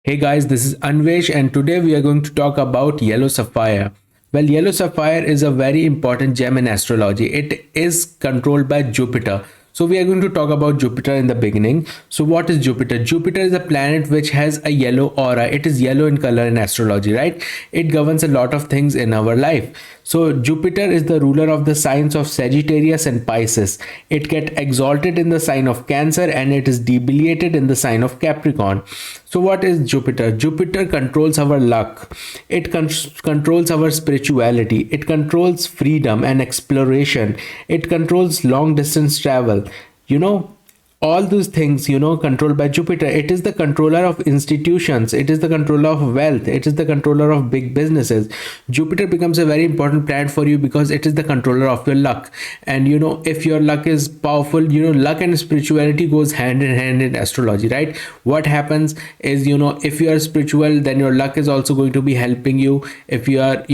Hey guys, this is Anvesh, and today we are going to talk about yellow sapphire. Well, yellow sapphire is a very important gem in astrology. It is controlled by Jupiter. So we are going to talk about Jupiter in the beginning. So what is Jupiter? Jupiter is a planet which has a yellow aura. It is yellow in color in astrology, right? It governs a lot of things in our life. So Jupiter is the ruler of the signs of Sagittarius and Pisces. It gets exalted in the sign of Cancer and it is debilitated in the sign of Capricorn. So what is Jupiter? Jupiter controls our luck. It controls our spirituality. It controls freedom and exploration. It controls long distance travel. You know, all those things, controlled by Jupiter. It is the controller of institutions. It is the controller of wealth. It is the controller of big businesses. Jupiter becomes a very important planet for you because it is the controller of your luck. And if your luck is powerful, luck and spirituality goes hand in hand in astrology, right? What happens is, if you are spiritual, then your luck is also going to be helping you. If you are,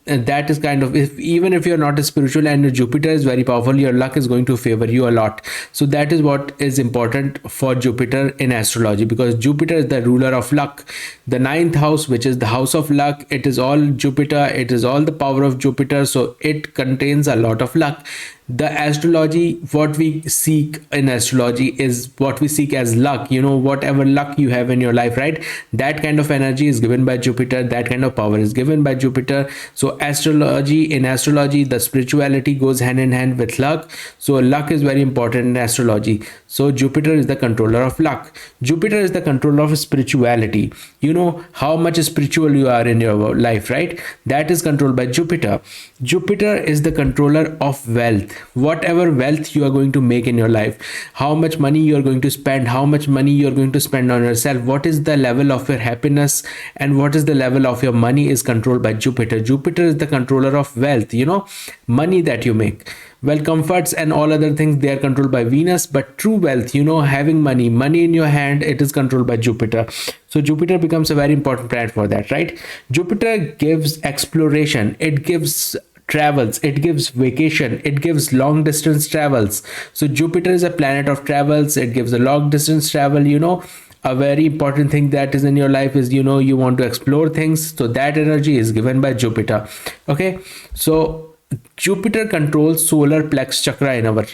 and that is kind of, if even if you're not a spiritual and your Jupiter is very powerful, your luck is going to favor you a lot. So that is what is important for Jupiter in astrology, because Jupiter is the ruler of luck. The ninth house, which is the house of luck, it is all Jupiter. It is all the power of Jupiter, so it contains a lot of luck. The astrology, what we seek in astrology is what we seek as luck. Whatever luck you have in your life, right? That kind of energy is given by Jupiter. That kind of power is given by Jupiter. So in astrology, the spirituality goes hand in hand with luck. So luck is very important in astrology. So Jupiter is the controller of luck. Jupiter is the controller of spirituality. How much spiritual you are in your life, right? That is controlled by Jupiter. Jupiter is the controller of wealth. Whatever wealth you are going to make in your life, how much money you are going to spend, how much money you are going to spend on yourself, what is the level of your happiness and what is the level of your money is controlled by Jupiter. Jupiter is the controller of wealth, money that you make. Well, comforts and all other things, they are controlled by Venus, but true wealth, having money in your hand, it is controlled by Jupiter. So Jupiter becomes a very important planet for that, right? Jupiter gives exploration, it gives travels, it gives vacation, it gives long distance travels. So Jupiter is a planet of travels, it gives a long distance travel. A very important thing that is in your life is, you want to explore things, so that energy is given by Jupiter. Okay, so Jupiter controls solar plex chakra in our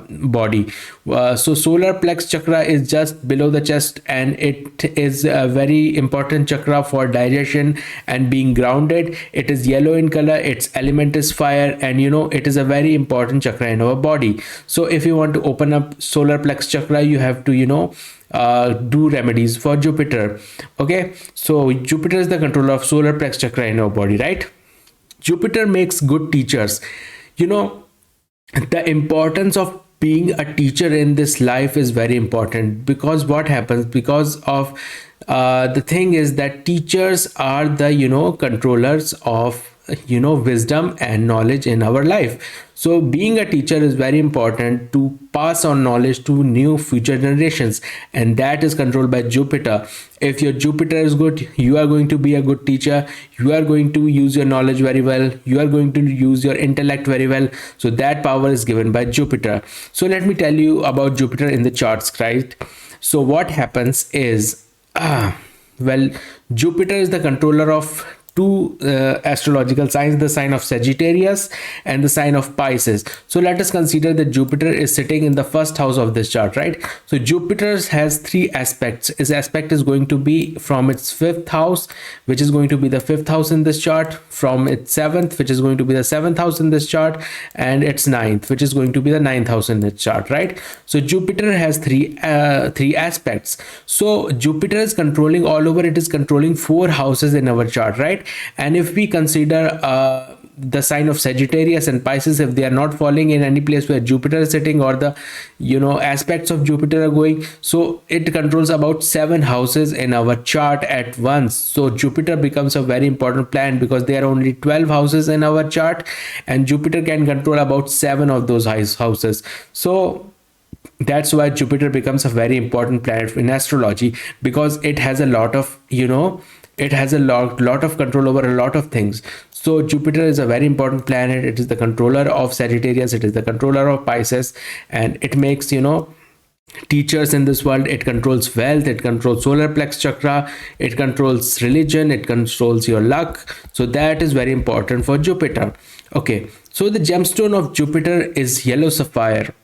body. So solar plex chakra is just below the chest, and it is a very important chakra for digestion and being grounded. It is yellow in color, its element is fire, and it is a very important chakra in our body. So if you want to open up solar plex chakra, you have to do remedies for Jupiter. Okay, so Jupiter is the controller of solar plex chakra in our body, right? Jupiter makes good teachers. The importance of being a teacher in this life is very important, because what happens, because of the thing is that teachers are the controllers of wisdom and knowledge in our life. So being a teacher is very important to pass on knowledge to new future generations, and that is controlled by Jupiter. If your Jupiter is good, you are going to be a good teacher. You are going to use your knowledge very well. You are going to use your intellect very well. So that power is given by Jupiter. So let me tell you about Jupiter in the charts, right? So what happens is, well, Jupiter is the controller of two astrological signs, the sign of Sagittarius and the sign of Pisces. So let us consider that Jupiter is sitting in the first house of this chart, right? So Jupiter has three aspects. Its aspect is going to be from its fifth house, which is going to be the fifth house in this chart, from its seventh, which is going to be the seventh house in this chart, and its ninth, which is going to be the ninth house in this chart, right? So Jupiter has three aspects. So Jupiter is controlling all over, it is controlling four houses in our chart, right? And if we consider the sign of Sagittarius and Pisces, if they are not falling in any place where Jupiter is sitting, or the aspects of Jupiter are going, so it controls about 7 houses in our chart at once. So Jupiter becomes a very important planet, because there are only 12 houses in our chart, and Jupiter can control about 7 of those houses. So that's why Jupiter becomes a very important planet in astrology, because it has a lot of it has a lot of control over a lot of things. So Jupiter is a very important planet. It is the controller of Sagittarius, it is the controller of Pisces, and it makes teachers in this world. It controls wealth, it controls solar plex chakra, it controls religion, it controls your luck. So that is very important for Jupiter. Okay, so the gemstone of Jupiter is yellow sapphire.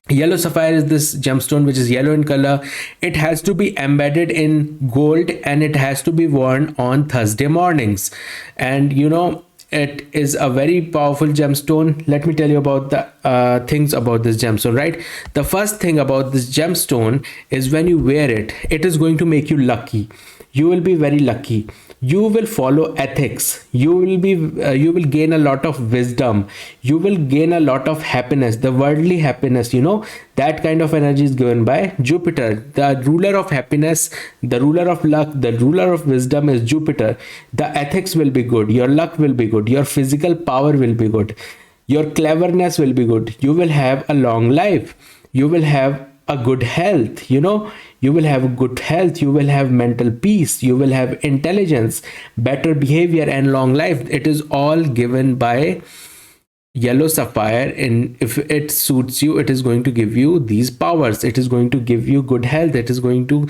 Yellow sapphire is this gemstone which is yellow in color. It has to be embedded in gold and it has to be worn on Thursday mornings. And you know, it is a very powerful gemstone. Let me tell you about the things about this gemstone, right? The first thing about this gemstone is when you wear it, it is going to make you lucky. You will be very lucky. You will follow ethics. You will gain a lot of wisdom. You will gain a lot of happiness, the worldly happiness, you know. That kind of energy is given by Jupiter, the ruler of happiness, the ruler of luck, the ruler of wisdom is Jupiter. The ethics will be good, your luck will be good, your physical power will be good, your cleverness will be good. You will have a long life. You will have a good health, you know. You will have good health, you will have mental peace, you will have intelligence, better behavior and long life. It is all given by yellow sapphire. And if it suits you, it is going to give you these powers. It is going to give you good health. It is going to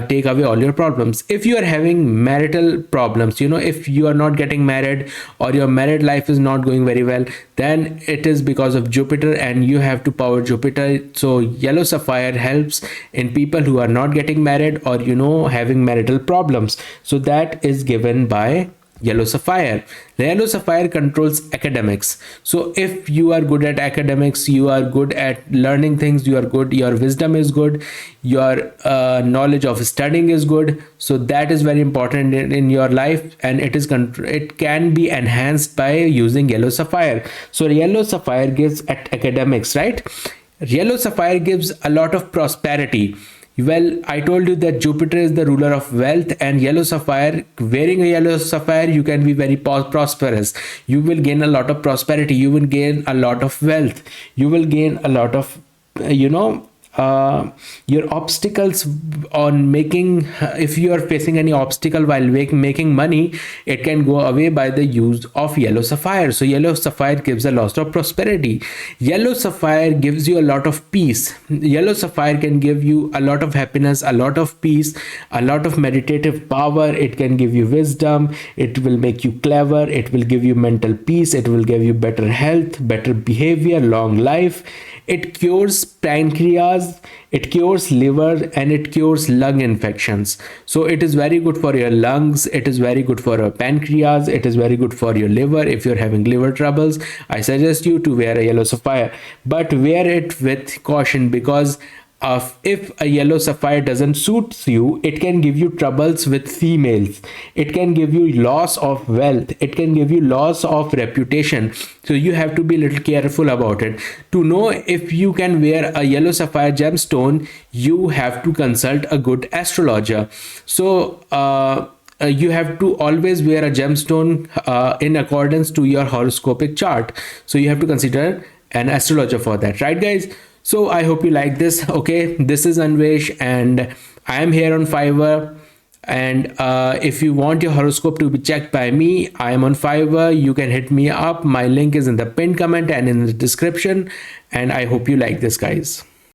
take away all your problems. If you are having marital problems, you know, if you are not getting married or your married life is not going very well, then it is because of Jupiter and you have to power Jupiter. So yellow sapphire helps in people who are not getting married or, you know, having marital problems. So that is given by yellow sapphire. The yellow sapphire controls academics. So if you are good at academics, you are good at learning things, you are good, your wisdom is good, your knowledge of studying is good. So that is very important in your life, and it can be enhanced by using yellow sapphire. So yellow sapphire gives at academics, right? Yellow sapphire gives a lot of prosperity. Well, I told you that Jupiter is the ruler of wealth, and yellow sapphire, wearing a yellow sapphire, you can be very prosperous. You will gain a lot of prosperity. You will gain a lot of wealth. You will gain a lot of, you know, your obstacles on making, if you are facing any obstacle while making money, it can go away by the use of yellow sapphire. So yellow sapphire gives a lot of prosperity. Yellow sapphire gives you a lot of peace. Yellow sapphire can give you a lot of happiness, a lot of peace, a lot of meditative power. It can give you wisdom. It will make you clever. It will give you mental peace. It will give you better health, better behavior, long life. It cures pancreas, it cures liver, and it cures lung infections. So it is very good for your lungs, it is very good for your pancreas, it is very good for your liver. If you're having liver troubles, I suggest you to wear a yellow sapphire, but wear it with caution, because if a yellow sapphire doesn't suit you, it can give you troubles with females. It can give you loss of wealth. It can give you loss of reputation. So you have to be a little careful about it. To know if you can wear a yellow sapphire gemstone, you have to consult a good astrologer. So you have to always wear a gemstone in accordance to your horoscopic chart. So you have to consider an astrologer for that, right guys? So I hope you like this. Okay, this is Anvesh and I am here on Fiverr. And if you want your horoscope to be checked by me, I am on Fiverr. You can hit me up. My link is in the pinned comment and in the description. And I hope you like this, guys.